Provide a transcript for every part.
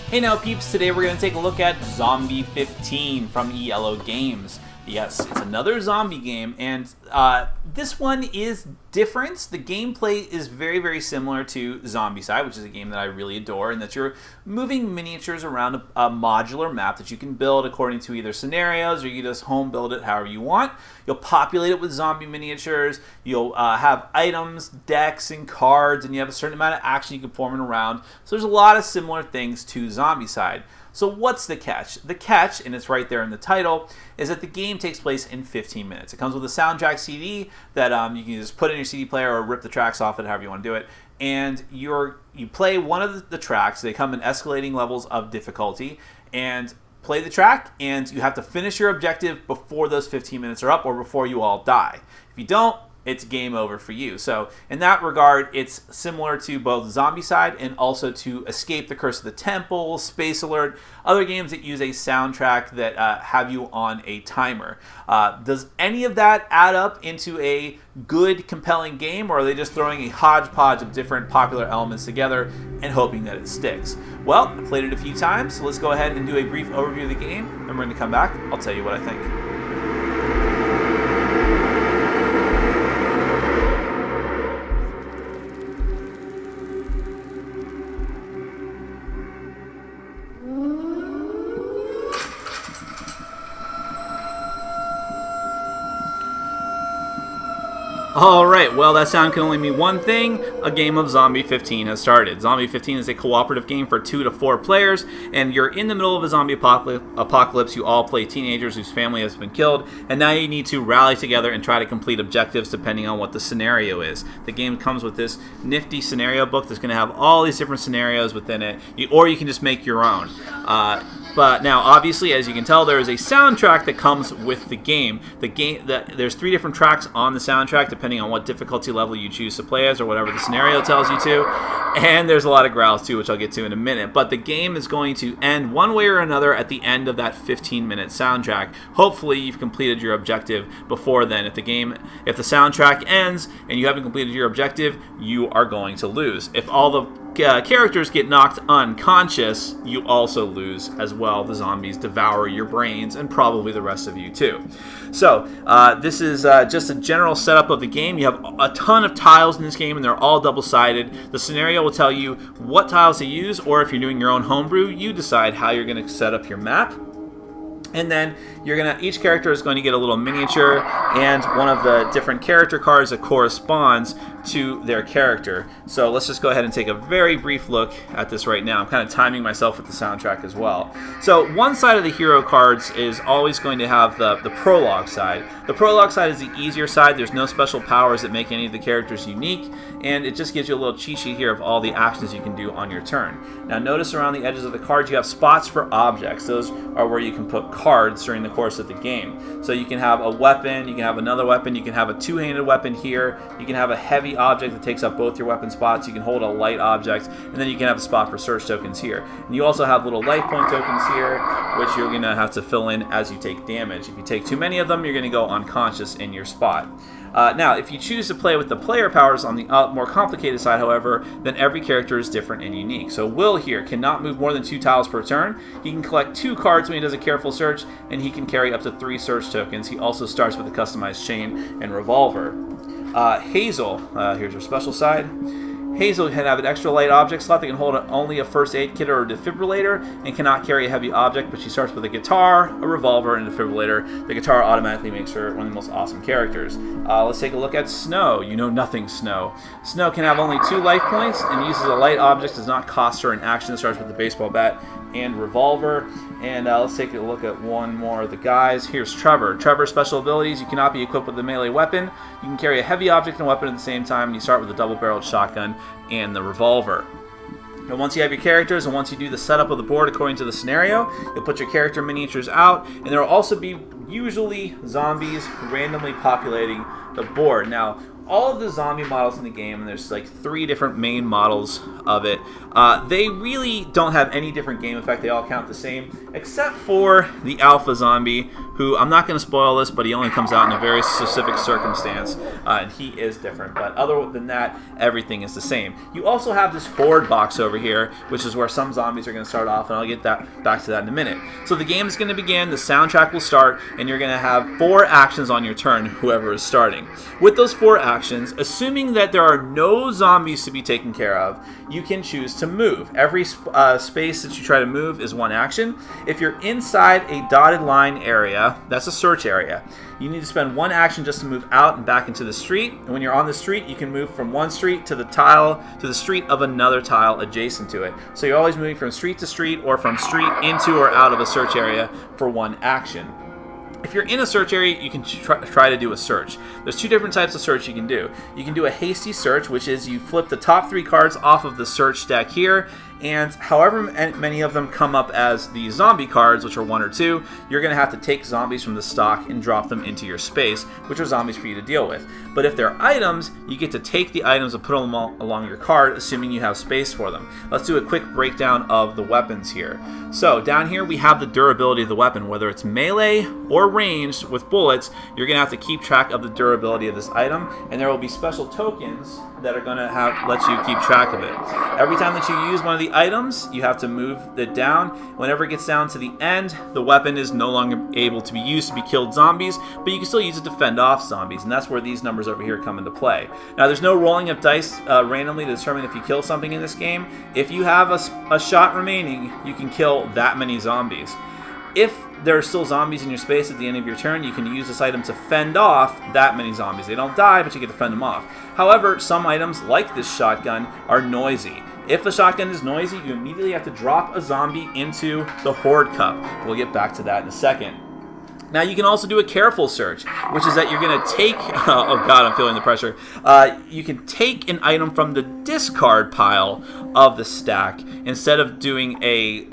Hey now peeps, today we're going to take a look at Zombie 15 from Yellow Games. Yes, it's another zombie game, and this one is different. The gameplay is very, very similar to Zombicide, which is a game that I really adore, and that you're moving miniatures around a modular map that you can build according to either scenarios, or you can just home build it however you want. You'll populate it with zombie miniatures, you'll have items, decks, and cards, and you have a certain amount of action you can perform in a round. So there's a lot of similar things to Zombicide. So what's the catch? The catch, and it's right there in the title, is that the game takes place in 15 minutes. It comes with a soundtrack CD that you can just put in your CD player or rip the tracks off it, however you want to do it. And you play one of the tracks. They come in escalating levels of difficulty, and play the track, and you have to finish your objective before those 15 minutes are up or before you all die. If you don't, it's game over for you. So in that regard, it's similar to both Zombicide and also to Escape the Curse of the Temple, Space Alert, other games that use a soundtrack that have you on a timer. Does any of that add up into a good, compelling game, or are they just throwing a hodgepodge of different popular elements together and hoping that it sticks? Well, I played it a few times, so let's go ahead and do a brief overview of the game, and we're going to come back. I'll tell you what I think. Alright, well that sound can only mean one thing: a game of Zombie 15 has started. Zombie 15 is a cooperative game for 2 to 4 players, and you're in the middle of a zombie apocalypse. You all play teenagers whose family has been killed, and now you need to rally together and try to complete objectives depending on what the scenario is. The game comes with this nifty scenario book that's going to have all these different scenarios within it, or you can just make your own. But now, obviously, as you can tell, there is a soundtrack that comes with the game. There's 3 different tracks on the soundtrack, depending on what difficulty level you choose to play as, or whatever the scenario tells you to. And there's a lot of growls too, which I'll get to in a minute. But the game is going to end one way or another at the end of that 15-minute soundtrack. Hopefully, you've completed your objective before then. If the soundtrack ends and you haven't completed your objective, you are going to lose. If all the characters get knocked unconscious, you also lose as well. The zombies devour your brains, and probably the rest of you too. So this is just a general setup of the game. You have a ton of tiles in this game, and they're all double-sided. The scenario will tell you what tiles to use, or if you're doing your own homebrew, you decide how you're going to set up your map. And then each character is going to get a little miniature and one of the different character cards that corresponds to their character. So let's just go ahead and take a very brief look at this right now. I'm kind of timing myself with the soundtrack as well. So one side of the hero cards is always going to have the prologue side. The prologue side is the easier side. There's no special powers that make any of the characters unique, and it just gives you a little cheat sheet here of all the actions you can do on your turn. Now notice around the edges of the cards you have spots for objects. Those are where you can put cards during the course of the game. So you can have a weapon, you can have another weapon, you can have a two-handed weapon here, you can have a heavy object that takes up both your weapon spots, you can hold a light object, and then you can have a spot for search tokens here. And you also have little life point tokens here, which you're going to have to fill in as you take damage. If you take too many of them, you're going to go unconscious in your spot. Now, if you choose to play with the player powers on the more complicated side, however, then every character is different and unique. So Will here cannot move more than 2 tiles per turn. He can collect 2 cards when he does a careful search, and he can carry up to 3 search tokens. He also starts with a customized chain and revolver. Hazel, here's her special side. Hazel can have an extra light object slot that can hold only a first aid kit or a defibrillator, and cannot carry a heavy object, but she starts with a guitar, a revolver, and a defibrillator. The guitar automatically makes her one of the most awesome characters. Let's take a look at Snow. You know nothing, Snow. Snow can have only 2 life points and uses a light object, does not cost her an action. It starts with a baseball bat and revolver. And let's take a look at one more of the guys. Here's Trevor. Trevor's special abilities: you cannot be equipped with a melee weapon. You can carry a heavy object and weapon at the same time, and you start with a double-barreled shotgun and the revolver. And once you have your characters, and once you do the setup of the board according to the scenario, you'll put your character miniatures out, and there will also be usually zombies randomly populating the board. Now, all of the zombie models in the game, and there's like 3 different main models of it, they really don't have any different game effect. They all count the same, except for the alpha zombie, who I'm not going to spoil this, but he only comes out in a very specific circumstance, and he is different. But other than that, everything is the same. You also have this horde box over here, which is where some zombies are going to start off, and I'll get back to that in a minute. So the game is going to begin, the soundtrack will start, and you're going to have 4 actions on your turn, whoever is starting. With those 4 actions, assuming that there are no zombies to be taken care of, you can choose to move. Every space that you try to move is 1 action. If you're inside a dotted line area, that's a search area. You need to spend 1 action just to move out and back into the street. And when you're on the street, you can move from one street to the street of another tile adjacent to it. So you're always moving from street to street or from street into or out of a search area for 1 action. If you're in a search area, you can try to do a search. There's 2 different types of search you can do. You can do a hasty search, which is you flip the top 3 cards off of the search deck here, and however many of them come up as the zombie cards, which are 1 or 2, you're going to have to take zombies from the stock and drop them into your space, which are zombies for you to deal with. But if they're items, you get to take the items and put them along your card, assuming you have space for them. Let's do a quick breakdown of the weapons here. So down here we have the durability of the weapon. Whether it's melee or ranged with bullets, you're going to have to keep track of the durability of this item, and there will be special tokens that are going to let you keep track of it. Every time that you use one of the items, you have to move it down. Whenever it gets down to the end, the weapon is no longer able to be used to be killed zombies, but you can still use it to fend off zombies, and that's where these numbers over here come into play. Now, there's no rolling of dice randomly to determine if you kill something in this game. If you have a shot remaining, you can kill that many zombies. If there are still zombies in your space at the end of your turn, you can use this item to fend off that many zombies. They don't die, but you get to fend them off. However, some items, like this shotgun, are noisy. If the shotgun is noisy, you immediately have to drop a zombie into the horde cup. We'll get back to that in a second. Now, you can also do a careful search, which is that you're going to take... oh, God, I'm feeling the pressure. You can take an item from the discard pile of the stack instead of doing a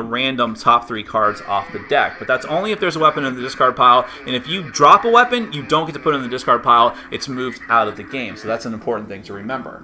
random top 3 cards off the deck. But that's only if there's a weapon in the discard pile. And if you drop a weapon, you don't get to put it in the discard pile. It's moved out of the game. So that's an important thing to remember.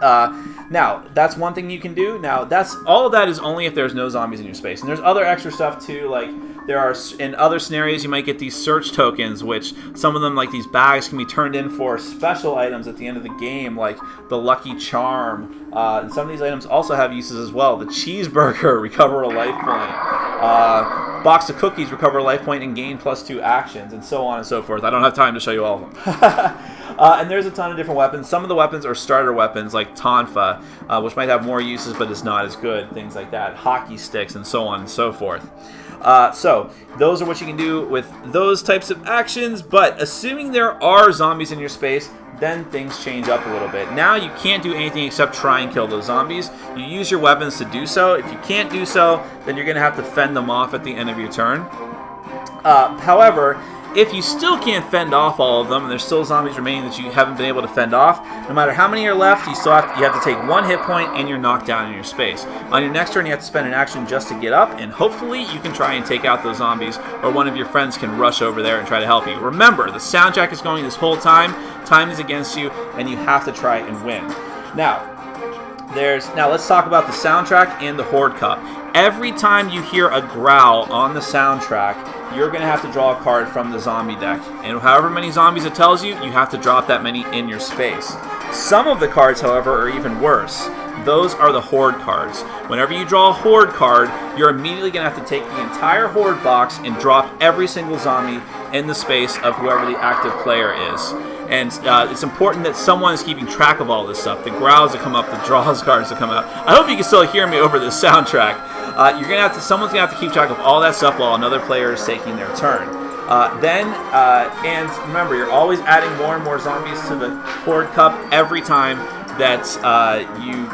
Now, that's one thing you can do. Now, all of that is only if there's no zombies in your space. And there's other extra stuff, too, like... There are, in other scenarios, you might get these search tokens, which some of them, like these bags, can be turned in for special items at the end of the game, like the Lucky Charm. And some of these items also have uses as well. The cheeseburger, recover a life point. Box of cookies, recover a life point and gain +2 actions, and so on and so forth. I don't have time to show you all of them. And there's a ton of different weapons. Some of the weapons are starter weapons, like Tonfa, which might have more uses but is not as good. Things like that. Hockey sticks, and so on and so forth. So those are what you can do with those types of actions, but assuming there are zombies in your space, then things change up a little bit. Now you can't do anything except try and kill those zombies. You use your weapons to do so. If you can't do so, then you're going to have to fend them off at the end of your turn. However, if you still can't fend off all of them, and there's still zombies remaining that you haven't been able to fend off, no matter how many are left, you have to take 1 hit point and you're knocked down in your space. On your next turn, you have to spend an action just to get up, and hopefully you can try and take out those zombies, or one of your friends can rush over there and try to help you. Remember, the soundtrack is going this whole time. Time is against you, and you have to try and win. Now let's talk about the soundtrack and the horde cup. Every time you hear a growl on the soundtrack, you're going to have to draw a card from the zombie deck. And however many zombies it tells you, you have to drop that many in your space. Some of the cards, however, are even worse. Those are the horde cards. Whenever you draw a horde card, you're immediately going to have to take the entire horde box and drop every single zombie in the space of whoever the active player is. And it's important that someone is keeping track of all this stuff. The growls that come up, the draws cards that come out. I hope you can still hear me over the soundtrack. Someone's gonna have to keep track of all that stuff while another player is taking their turn. And remember, you're always adding more and more zombies to the horde cup every time that you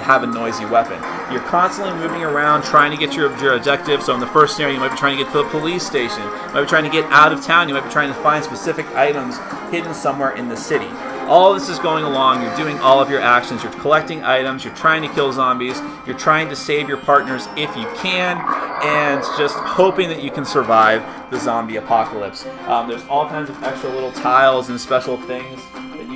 have a noisy weapon. You're constantly moving around trying to get your objective. So in the first scenario, you might be trying to get to the police station. You might be trying to get out of town. You might be trying to find specific items hidden somewhere in the city. All this is going along. You're doing all of your actions. You're collecting items. You're trying to kill zombies. You're trying to save your partners if you can, and just hoping that you can survive the zombie apocalypse. There's all kinds of extra little tiles and special things that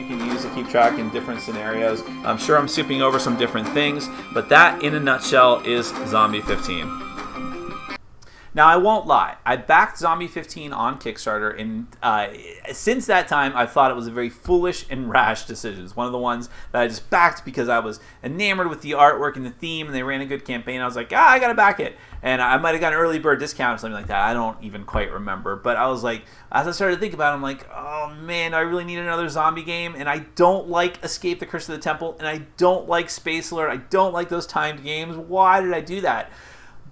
keep track in different scenarios. I'm sure I'm skipping over some different things, but that in a nutshell is Zombie 15. Now, I won't lie. I backed Zombie 15 on Kickstarter, and since that time, I've thought it was a very foolish and rash decision. It's one of the ones that I just backed because I was enamored with the artwork and the theme, and they ran a good campaign. I was like, I got to back it. And I might have got an early bird discount or something like that. I don't even quite remember. But I was like, as I started to think about it, I'm like, oh, man, I really need another zombie game. And I don't like Escape the Curse of the Temple, and I don't like Space Alert. I don't like those timed games. Why did I do that?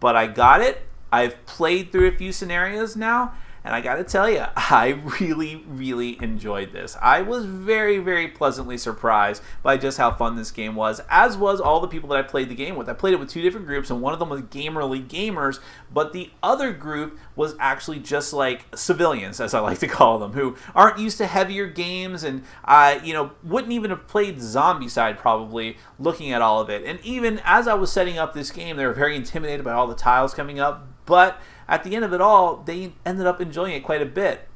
But I got it. I've played through a few scenarios now, and I gotta tell you, I really, really enjoyed this. I was very, very pleasantly surprised by just how fun this game was, as was all the people that I played the game with. I played it with two different groups, and one of them was Gamerly Gamers, but the other group was actually just like civilians, as I like to call them, who aren't used to heavier games and, wouldn't even have played Zombicide probably looking at all of it. And even as I was setting up this game, they were very intimidated by all the tiles coming up, but at the end of it all, they ended up enjoying it quite a bit.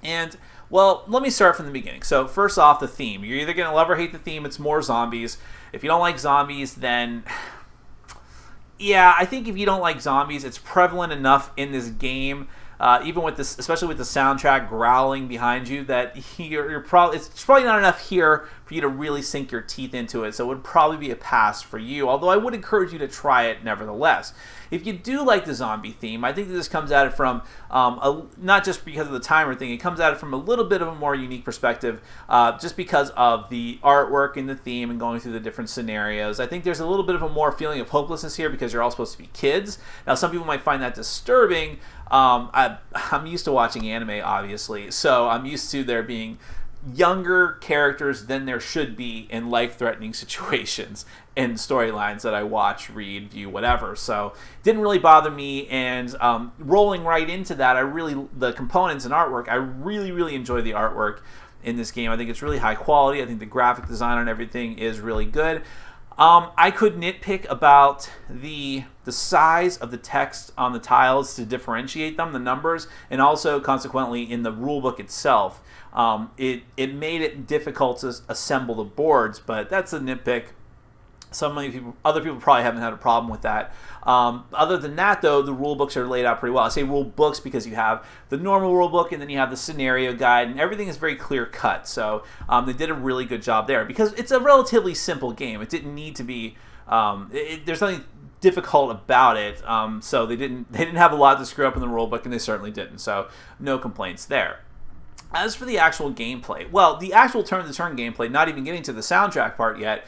And, well, let me start from the beginning. So, first off, the theme. You're either going to love or hate the theme. It's more zombies. If you don't like zombies, then... yeah, I think if you don't like zombies, it's prevalent enough in this game, even with this, especially with the soundtrack growling behind you, that it's probably not enough here for you to really sink your teeth into it. So it would probably be a pass for you, although I would encourage you to try it nevertheless. If you do like the zombie theme, I think that this comes at it from, not just because of the timer thing, it comes at it from a little bit of a more unique perspective, just because of the artwork and the theme and going through the different scenarios. I think there's a little bit of a more feeling of hopelessness here because you're all supposed to be kids. Now, some people might find that disturbing. I'm used to watching anime, obviously, so I'm used to there being younger characters than there should be in life-threatening situations and storylines that I watch, read, view, whatever. So it didn't really bother me, and rolling right into that, the components and artwork, I really, really enjoy the artwork in this game. I think it's really high quality. I think the graphic design on everything is really good. I could nitpick about the size of the text on the tiles to differentiate them, the numbers, and also consequently in the rulebook itself. It made it difficult to assemble the boards, but that's a nitpick. Other people probably haven't had a problem with that. Other than that, though, the rule books are laid out pretty well. I say rule books because you have the normal rule book and then you have the scenario guide, and everything is very clear cut. So they did a really good job there because it's a relatively simple game. It didn't need to be. There's nothing difficult about it. So they didn't have a lot to screw up in the rule book, and they certainly didn't. So no complaints there. As for the actual gameplay, well, the actual turn-to-turn gameplay, not even getting to the soundtrack part yet,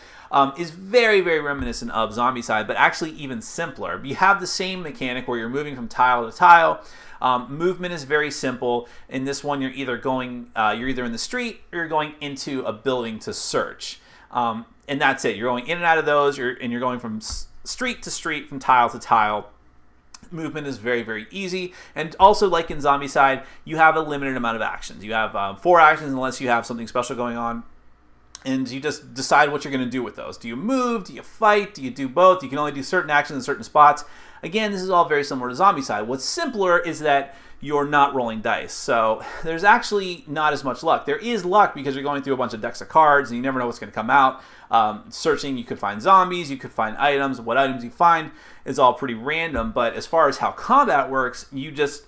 is very, very reminiscent of Zombicide, but actually even simpler. You have the same mechanic where you're moving from tile to tile. Movement is very simple. In this one, you're either in the street or you're going into a building to search, and that's it. You're going in and out of those, and you're going from street to street, from tile to tile. Movement is very, very easy, and also like in Zombicide, you have a limited amount of actions. You have 4 actions unless you have something special going on, and you just decide what you're going to do with those. Do you move? Do you fight? Do you do both? You can only do certain actions in certain spots. Again, this is all very similar to Zombicide. What's simpler is that you're not rolling dice, so there's actually not as much luck. There is luck because you're going through a bunch of decks of cards, and you never know what's going to come out. Searching, you could find zombies, you could find items. What items you find is all pretty random, but as far as how combat works, you just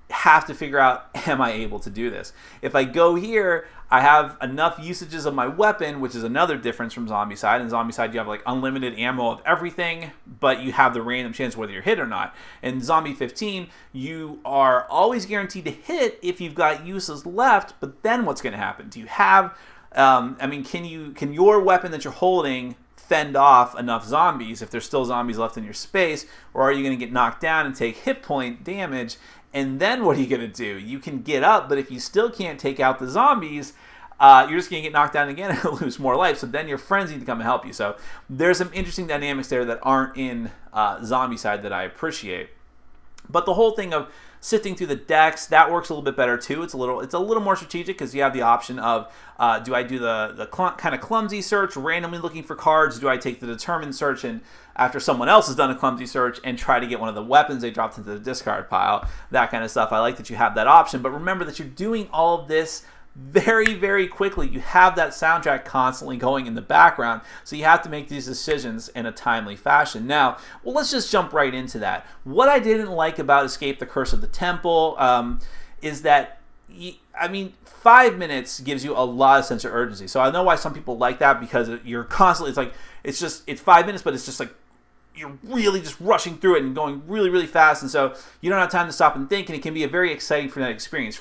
have to figure out, am I able to do this? If I go here, I have enough usages of my weapon, which is another difference from Zombicide. In Zombicide, you have like unlimited ammo of everything, but you have the random chance whether you're hit or not. In Zombie 15, you are always guaranteed to hit if you've got uses left, but then what's going to happen? Do you have, can your weapon that you're holding fend off enough zombies if there's still zombies left in your space, or are you going to get knocked down and take hit point damage? And then what are you going to do? You can get up, but if you still can't take out the zombies, you're just going to get knocked down again and lose more life. So then your friends need to come and help you. So there's some interesting dynamics there that aren't in Zombicide that I appreciate. But the whole thing of sifting through the decks, that works a little bit better too. It's a little more strategic because you have the option of, do I do the kind of clumsy search, randomly looking for cards? Do I take the determined search and after someone else has done a clumsy search and try to get one of the weapons they dropped into the discard pile? That kind of stuff. I like that you have that option, but remember that you're doing all of this very, very quickly you have that soundtrack constantly going in the background, so you have to make these decisions in a timely fashion. Now, well, let's just jump right into that. What I didn't like about Escape the Curse of the Temple is that, 5 minutes gives you a lot of sense of urgency. So I know why some people like that, because you're constantly, it's 5 minutes, but it's just like, you're really just rushing through it and going really, really fast, and so you don't have time to stop and think, and it can be a very exciting for that experience.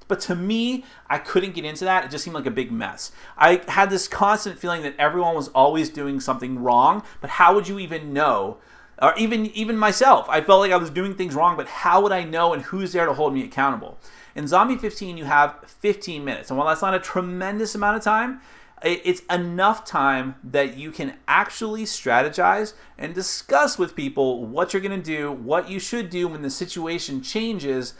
But to me, I couldn't get into that. It just seemed like a big mess. I had this constant feeling that everyone was always doing something wrong, but how would you even know? Or even myself, I felt like I was doing things wrong, but how would I know, and who's there to hold me accountable? In Zombie 15, you have 15 minutes, and while that's not a tremendous amount of time, it's enough time that you can actually strategize and discuss with people what you're going to do, what you should do when the situation changes,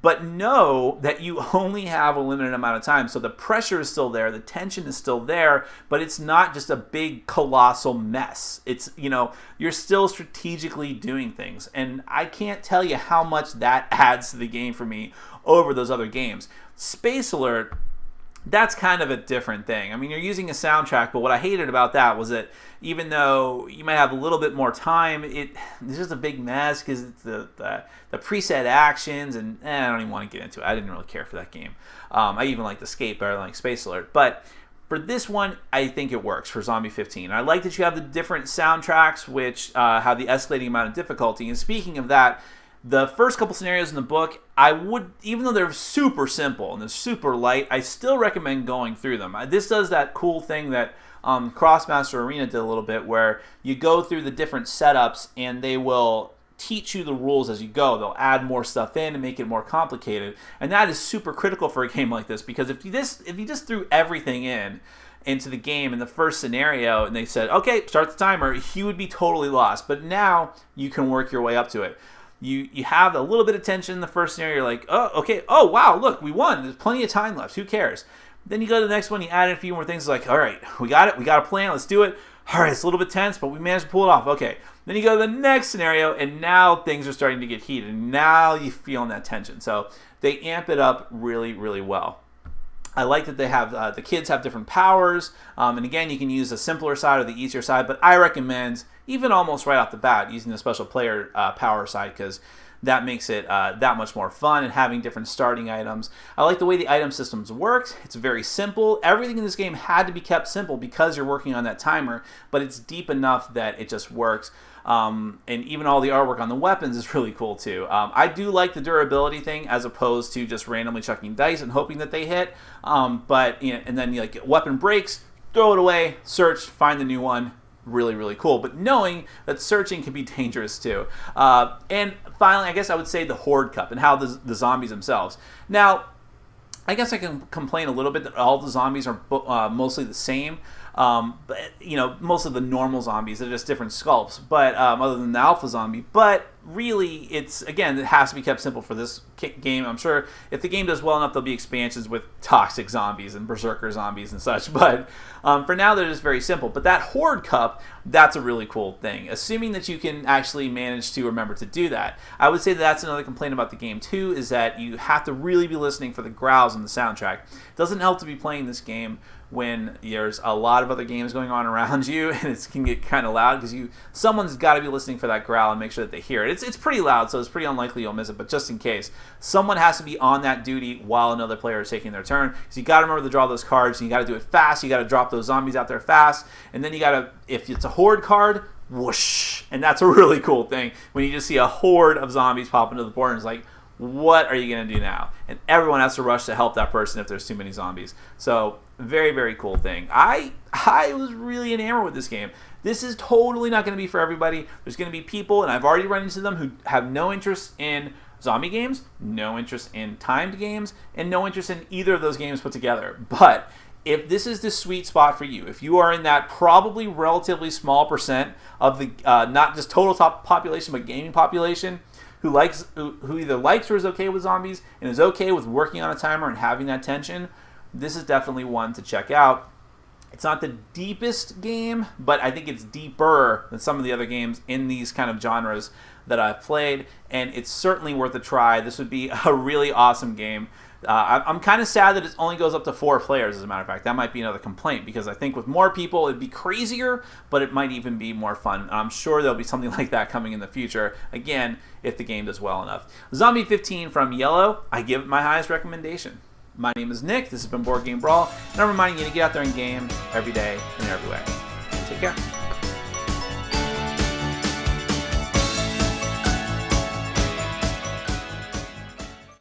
but know that you only have a limited amount of time. So the pressure is still there, the tension is still there, but it's not just a big colossal mess. It's, you're still strategically doing things. And I can't tell you how much that adds to the game for me over those other games. Space Alert, that's kind of a different thing. You're using a soundtrack, but what I hated about that was that even though you might have a little bit more time, it's just a big mess because it's the preset actions, and I don't even want to get into it. I didn't really care for that game. I even liked Escape better than like Space Alert. But for this one, I think it works for Zombie 15. I like that you have the different soundtracks, which have the escalating amount of difficulty. And speaking of that, the first couple scenarios in the book, I would, even though they're super simple and they're super light, I still recommend going through them. This does that cool thing that Crossmaster Arena did a little bit, where you go through the different setups and they will teach you the rules as you go. They'll add more stuff in and make it more complicated. And that is super critical for a game like this, because if you just threw everything into the game in the first scenario and they said, okay, start the timer, you would be totally lost. But now you can work your way up to it. You have a little bit of tension in the first scenario. You're like, oh, okay. Oh, wow, look, we won. There's plenty of time left. Who cares? Then you go to the next one. You add in a few more things. It's like, all right, we got it. We got a plan. Let's do it. All right, it's a little bit tense, but we managed to pull it off. Okay. Then you go to the next scenario, and now things are starting to get heated. And now you're feeling that tension. So they amp it up really, really well. I like that they have the kids have different powers, and again, you can use the simpler side or the easier side, but I recommend, even almost right off the bat, using the special player power side, because that makes it that much more fun, and having different starting items. I like the way the item systems work. It's very simple. Everything in this game had to be kept simple because you're working on that timer, but it's deep enough that it just works. And even all the artwork on the weapons is really cool too. I do like the durability thing as opposed to just randomly chucking dice and hoping that they hit. But and then weapon breaks, throw it away, search, find the new one. Really, really cool. But knowing that searching can be dangerous too. And finally, I guess I would say the Horde Cup and how the zombies themselves. Now, I guess I can complain a little bit that all the zombies are mostly the same. But most of the normal zombies are just different sculpts, but other than the alpha zombie. But really, it has to be kept simple for this game. I'm sure if the game does well enough, there'll be expansions with toxic zombies and berserker zombies and such. But for now, they're just very simple. But that Horde Cup, that's a really cool thing, assuming that you can actually manage to remember to do that. I would say that's another complaint about the game too, is that you have to really be listening for the growls in the soundtrack. It doesn't help to be playing this game when there's a lot of other games going on around you, and it can get kind of loud because someone's got to be listening for that growl and make sure that they hear it. It's pretty loud, so it's pretty unlikely you'll miss it, but just in case, someone has to be on that duty while another player is taking their turn. So you got to remember to draw those cards, and you got to do it fast. You got to drop those zombies out there fast, and then you got to, if it's a horde card, whoosh, and that's a really cool thing when you just see a horde of zombies pop into the board, and it's like, what are you going to do now? And everyone has to rush to help that person if there's too many zombies. So very, very cool thing. I was really enamored with this game. This is totally not going to be for everybody. There's going to be people, and I've already run into them, who have no interest in zombie games, no interest in timed games, and no interest in either of those games put together. But if this is the sweet spot for you, if you are in that probably relatively small percent of the not just total top population, but gaming population, who either likes or is okay with zombies and is okay with working on a timer and having that tension, this is definitely one to check out. It's not the deepest game, but I think it's deeper than some of the other games in these kind of genres that I've played, and it's certainly worth a try. This would be a really awesome game I'm kind of sad that it only goes up to 4 players, as a matter of fact. That might be another complaint, because I think with more people, it'd be crazier, but it might even be more fun. I'm sure there'll be something like that coming in the future, again, if the game does well enough. Zombie 15 from Yellow, I give it my highest recommendation. My name is Nick, this has been Board Game Brawl, and I'm reminding you to get out there and game every day in every way. Take care.